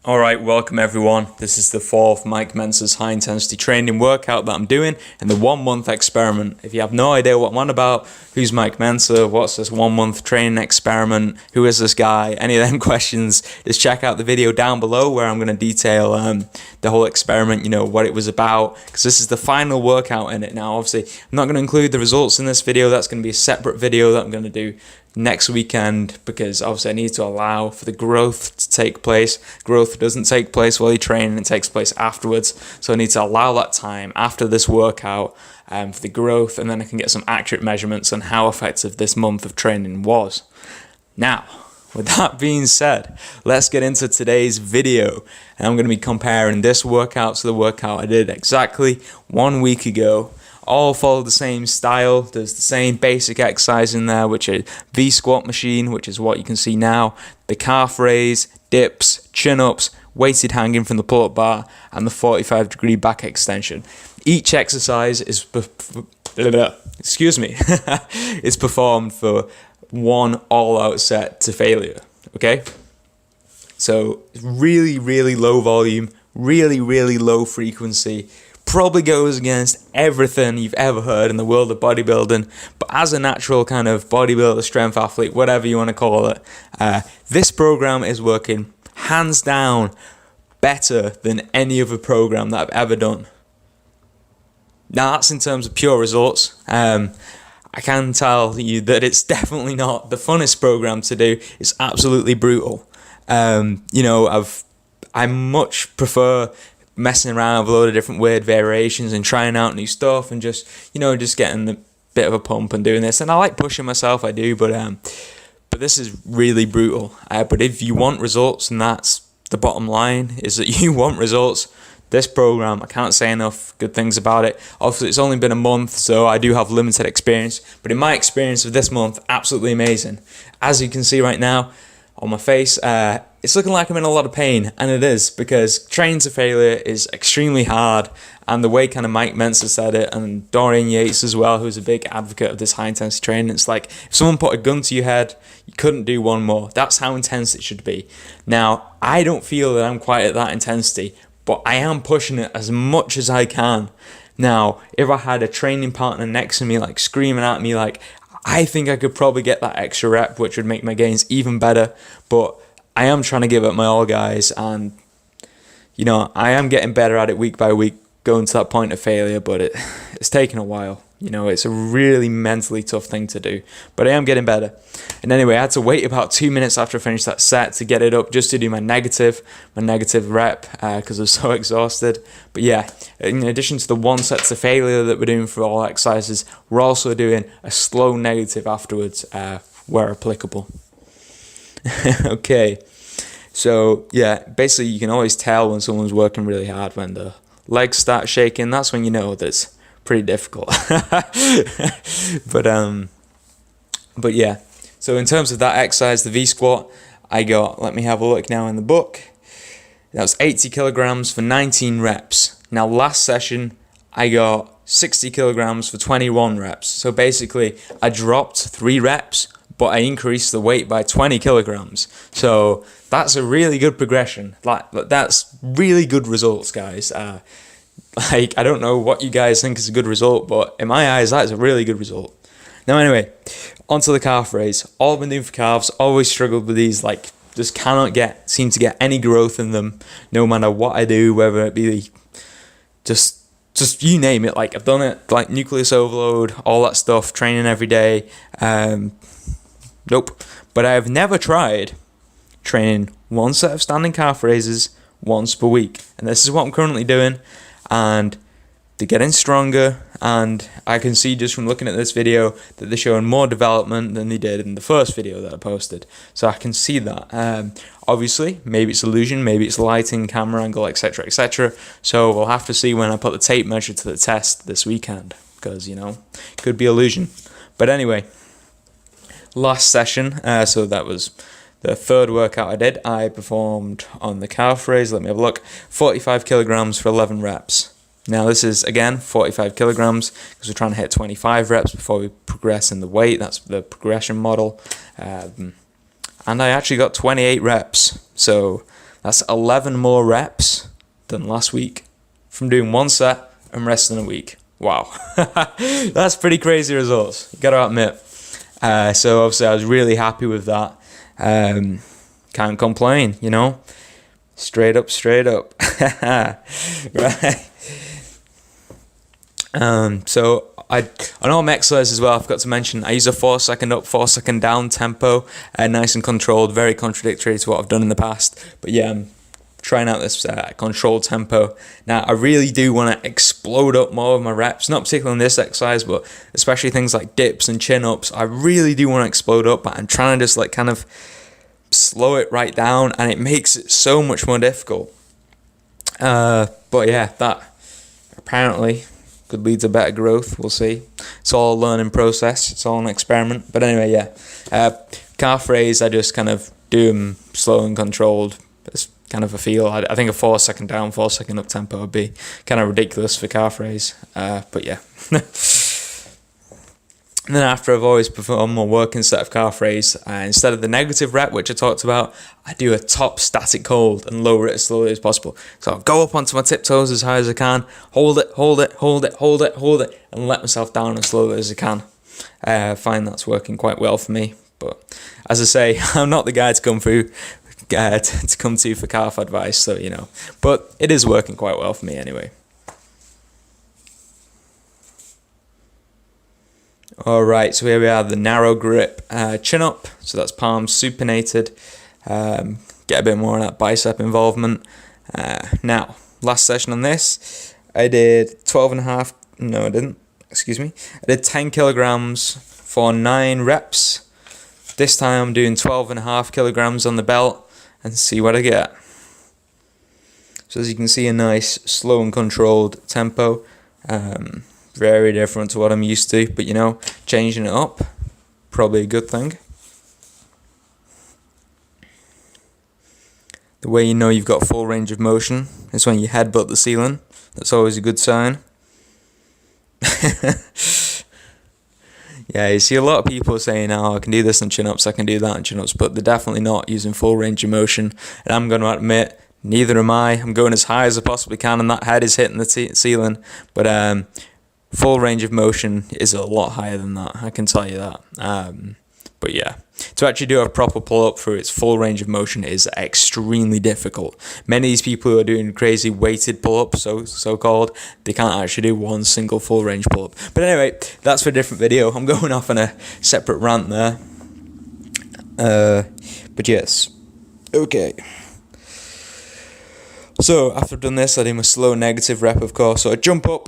Alright, welcome everyone. This is the fourth Mike Mentzer's high intensity training workout that I'm doing in the 1 month experiment. If you have no idea what I'm on about, who's Mike Mentzer, what's this 1 month training experiment, who is this guy, any of them questions, just check out the video down below where I'm going to detail the whole experiment, what it was about, because this is the final workout in it. Now obviously I'm not going to include the results in this video. That's going to be a separate video that I'm going to do next weekend, because obviously I need to allow for the growth to take place. Growth doesn't take place while you're training, it takes place afterwards. So I need to allow that time after this workout for the growth, and then I can get some accurate measurements on how effective this month of training was. Now, with that being said, let's get into today's video. And I'm going to be comparing this workout to the workout I did exactly 1 week ago. All follow the same style. There's the same basic exercise in there, which is V squat machine, which is what you can see now, the calf raise, dips, chin-ups, weighted hanging from the pull-up bar, and the 45-degree back extension. Each exercise is is performed for one all-out set to failure. Okay, so really low volume, really low frequency. Probably goes against everything you've ever heard in the world of bodybuilding, but as a natural kind of bodybuilder, strength athlete, whatever you want to call it, this program is working hands down better than any other program that I've ever done. Now that's in terms of pure results. I can tell you that it's definitely not the funnest program to do. It's absolutely brutal. I much prefer messing around with a load of different weird variations and trying out new stuff and just getting a bit of a pump and doing this. And I like pushing myself, I do, but this is really brutal. But if you want results, and that's the bottom line, is that you want results, this program, I can't say enough good things about it. Obviously, it's only been a month, so I do have limited experience. But in my experience of this month, absolutely amazing. As you can see right now on my face, it's looking like I'm in a lot of pain, and it is, because training to failure is extremely hard, and the way kind of Mike Mentzer said it, and Dorian Yates as well, who's a big advocate of this high intensity training, it's like if someone put a gun to your head, you couldn't do one more. That's how intense it should be. Now, I don't feel that I'm quite at that intensity, but I am pushing it as much as I can. Now, if I had a training partner next to me, like screaming at me, like, I think I could probably get that extra rep, which would make my gains even better, but I am trying to give it my all, guys, and I am getting better at it week by week, going to that point of failure, but it's taken a while. It's a really mentally tough thing to do, but I am getting better. And anyway, I had to wait about 2 minutes after I finished that set to get it up, just to do my negative rep, because I was so exhausted. But yeah, in addition to the 1 set to failure that we're doing for all exercises, we're also doing a slow negative afterwards, where applicable. Okay, so yeah, basically you can always tell when someone's working really hard when the legs start shaking. That's when you know that it's pretty difficult. But yeah, so in terms of that exercise, the V squat, I got, let me have a look now in the book, that was 80 kilograms for 19 reps. Now last session I got 60 kilograms for 21 reps. So basically I dropped 3 reps, but I increased the weight by 20 kilograms. So that's a really good progression. That's really good results, guys. I don't know what you guys think is a good result, but in my eyes, that is a really good result. Now anyway, onto the calf raise. All I've been doing for calves, always struggled with these, just cannot seem to get any growth in them, no matter what I do, whether it be just you name it. I've done it, nucleus overload, all that stuff, training every day. Nope. But I've never tried training 1 set of standing calf raises once per week. And this is what I'm currently doing. And they're getting stronger. And I can see just from looking at this video that they're showing more development than they did in the first video that I posted. So I can see that. Obviously, maybe it's illusion, maybe it's lighting, camera angle, etc, etc. So we'll have to see when I put the tape measure to the test this weekend. Because, could be illusion. But anyway, last session, so that was the third workout I did, I performed on the calf raise, let me have a look, 45 kilograms for 11 reps. Now this is, again, 45 kilograms, because we're trying to hit 25 reps before we progress in the weight. That's the progression model. And I actually got 28 reps, so That's 11 more reps than last week from doing one set and resting a week. Wow. That's pretty crazy results, you gotta admit. So obviously I was really happy with that. Can't complain, you know. Straight up. Right. So I know I'm exercise as well. I forgot to mention I use a 4-second up, 4-second down tempo, nice and controlled. Very contradictory to what I've done in the past, but yeah, I'm trying out this controlled tempo. Now I really do want to explode up more of my reps, not particularly on this exercise, but especially things like dips and chin ups. I really do want to explode up, but I'm trying to just like kind of slow it right down, and it makes it so much more difficult. But yeah, that apparently could lead to better growth. We'll see. It's all a learning process. It's all an experiment. But anyway, yeah. Calf raise, I just kind of do them slow and controlled. It's kind of a feel. I think a 4-second down, 4-second up tempo would be kind of ridiculous for calf raise. But yeah. And then after I've always performed my working set of calf raise, instead of the negative rep, which I talked about, I do a top static hold and lower it as slowly as possible. So I'll go up onto my tiptoes as high as I can, hold it, and let myself down as slowly as I can. I find that's working quite well for me. But as I say, I'm not the guy to come to for calf advice, so you know. But it is working quite well for me anyway. Alright, so here we are, the narrow grip chin up, so that's palms supinated, get a bit more of that bicep involvement. Now, last session on this, I did 10 kilograms for 9 reps. This time I'm doing 12.5 kilograms on the belt, and see what I get. So as you can see, a nice slow and controlled tempo. Very different to what I'm used to, but you know, changing it up, probably a good thing. The way you know you've got full range of motion is when you headbutt the ceiling. That's always a good sign. Yeah, you see a lot of people saying, oh, I can do this in chin-ups, I can do that in chin-ups, but they're definitely not using full range of motion. And I'm going to admit, neither am I. I'm going as high as I possibly can, and that head is hitting the ceiling. But full range of motion is a lot higher than that, I can tell you that. But yeah, to actually do a proper pull-up through its full range of motion is extremely difficult. Many of these people who are doing crazy weighted pull-ups, so-called, they can't actually do one single full range pull-up. But anyway, that's for a different video. I'm going off on a separate rant there. But yes, okay. So after I've done this, I do my slow negative rep, of course. So I jump up,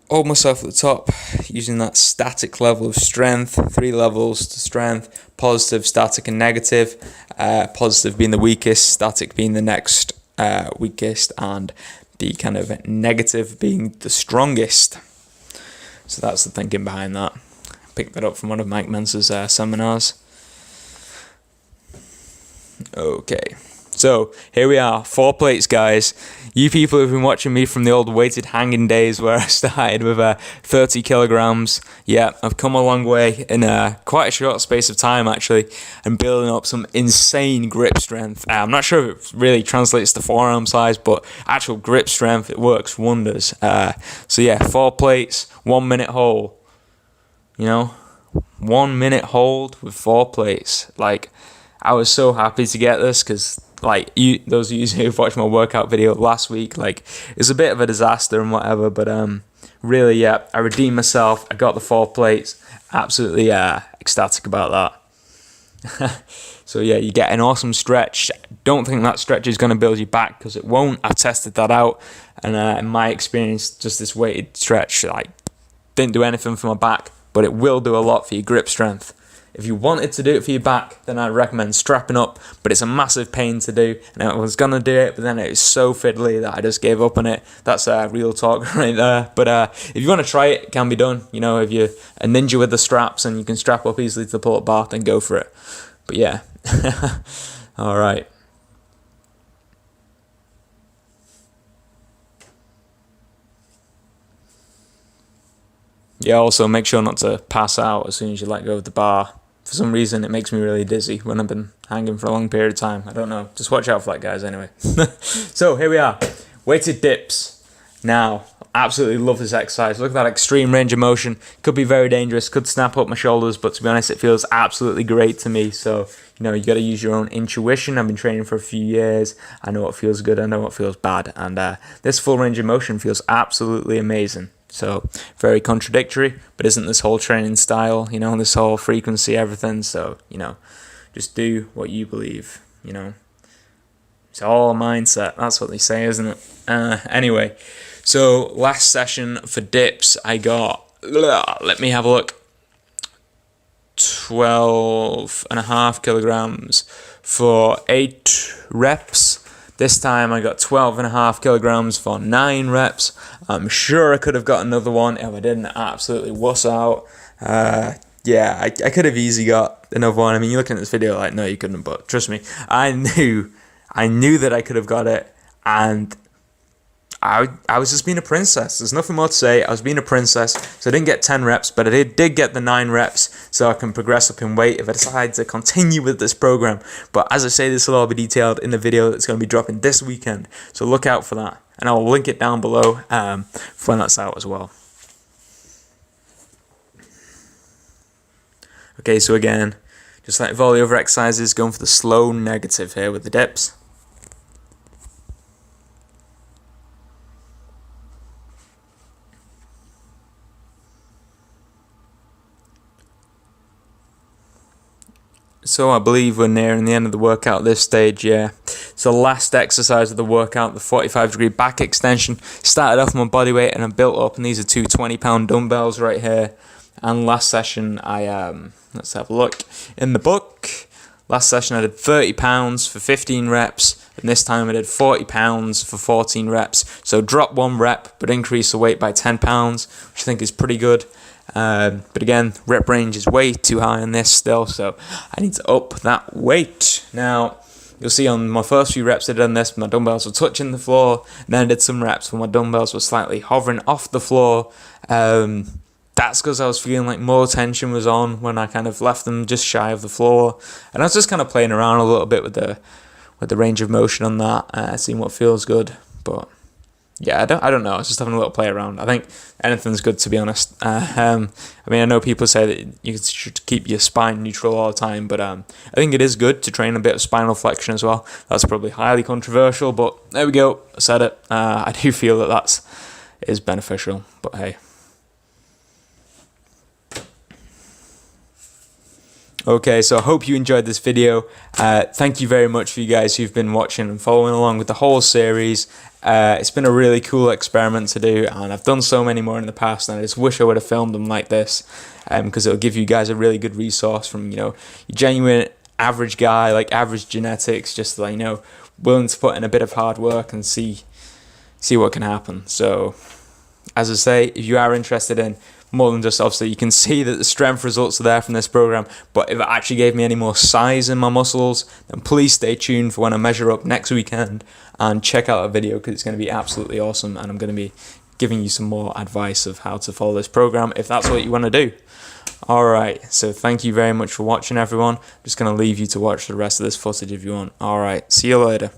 hold myself at the top using that static level of strength, 3 levels to strength, positive, static and negative, positive being the weakest, static being the next weakest, and the kind of negative being the strongest. So that's the thinking behind that. I picked that up from one of Mike Mentzer's seminars. Okay. So here we are, 4 plates, guys. You people who've been watching me from the old weighted hanging days where I started with 30 kilograms. Yeah, I've come a long way in quite a short space of time, actually, and building up some insane grip strength. I'm not sure if it really translates to forearm size, but actual grip strength, it works wonders. So yeah, 4 plates, 1 minute hold. You know, 1 minute hold with 4 plates. Like, I was so happy to get this because, like, those of you who've watched my workout video last week, like, it's a bit of a disaster and whatever, but really, yeah, I redeemed myself. I got the 4 plates. Absolutely ecstatic about that. So yeah, you get an awesome stretch. Don't think that stretch is going to build you back, because it won't. I've tested that out, and in my experience, just this weighted stretch, like, didn't do anything for my back, but it will do a lot for your grip strength. If you wanted to do it for your back, then I'd recommend strapping up, but it's a massive pain to do, and I was going to do it, but then it was so fiddly that I just gave up on it. That's real talk right there. But if you want to try it, it can be done. You know, if you're a ninja with the straps and you can strap up easily to the pull-up bar, then go for it. But yeah. All right. Yeah, also make sure not to pass out as soon as you let go of the bar for some reason it makes me really dizzy when I've been hanging for a long period of time. I don't know. Just watch out for that, guys, anyway. So here we are. Weighted dips. Now, absolutely love this exercise. Look at that extreme range of motion. Could be very dangerous. Could snap up my shoulders, but to be honest, it feels absolutely great to me. So, you know, you got to use your own intuition. I've been training for a few years. I know what feels good. I know what feels bad. And this full range of motion feels absolutely amazing. So, very contradictory, but isn't this whole training style, you know, this whole frequency, everything. So, you know, just do what you believe, you know. It's all a mindset. That's what they say, isn't it? Anyway, so last session for dips, I got, let me have a look, 12.5 kilograms for 8 reps. This time I got 12.5 kilograms for 9 reps. I'm sure I could have got another one if I didn't absolutely wuss out. Yeah, I could have easily got another one. I mean, you're looking at this video like, no, you couldn't, but trust me, I knew that I could have got it, and I was just being a princess. There's nothing more to say. I was being a princess, so I didn't get 10 reps, but I did get the 9 reps, so I can progress up in weight if I decide to continue with this program. But as I say, this will all be detailed in the video that's going to be dropping this weekend, so look out for that. And I'll link it down below for when that's out as well. Okay, so again, just like with all the other exercises, going for the slow negative here with the dips. So I believe we're nearing the end of the workout at this stage, yeah. So last exercise of the workout, the 45-degree back extension. Started off my body weight and I built up, and these are 2 20-pound dumbbells right here. And last session let's have a look in the book. Last session I did 30 pounds for 15 reps, and this time I did 40 pounds for 14 reps. So drop 1 rep, but increase the weight by 10 pounds, which I think is pretty good. But again, rep range is way too high on this still, so I need to up that weight. Now, you'll see on my first few reps I did on this, my dumbbells were touching the floor, and then I did some reps where my dumbbells were slightly hovering off the floor. That's because I was feeling like more tension was on when I kind of left them just shy of the floor, and I was just kind of playing around a little bit with the range of motion on that, seeing what feels good. But yeah, I don't know. I was just having a little play around. I think anything's good, to be honest. I mean, I know people say that you should keep your spine neutral all the time, but I think it is good to train a bit of spinal flexion as well. That's probably highly controversial, but there we go. I said it. I do feel that is beneficial, but hey. Okay, so I hope you enjoyed this video. Thank you very much for you guys who've been watching and following along with the whole series. It's been a really cool experiment to do, and I've done so many more in the past, and I just wish I would have filmed them like this, because it'll give you guys a really good resource from, you know, your genuine average guy, like average genetics, just like, you know, willing to put in a bit of hard work and see what can happen. So, as I say, if you are interested in more than just, obviously you can see that the strength results are there from this program, but if it actually gave me any more size in my muscles, then please stay tuned for when I measure up next weekend, and check out that video because it's going to be absolutely awesome, and I'm going to be giving you some more advice of how to follow this program if that's what you want to do. Alright, so thank you very much for watching, everyone. I'm just going to leave you to watch the rest of this footage if you want. Alright, see you later.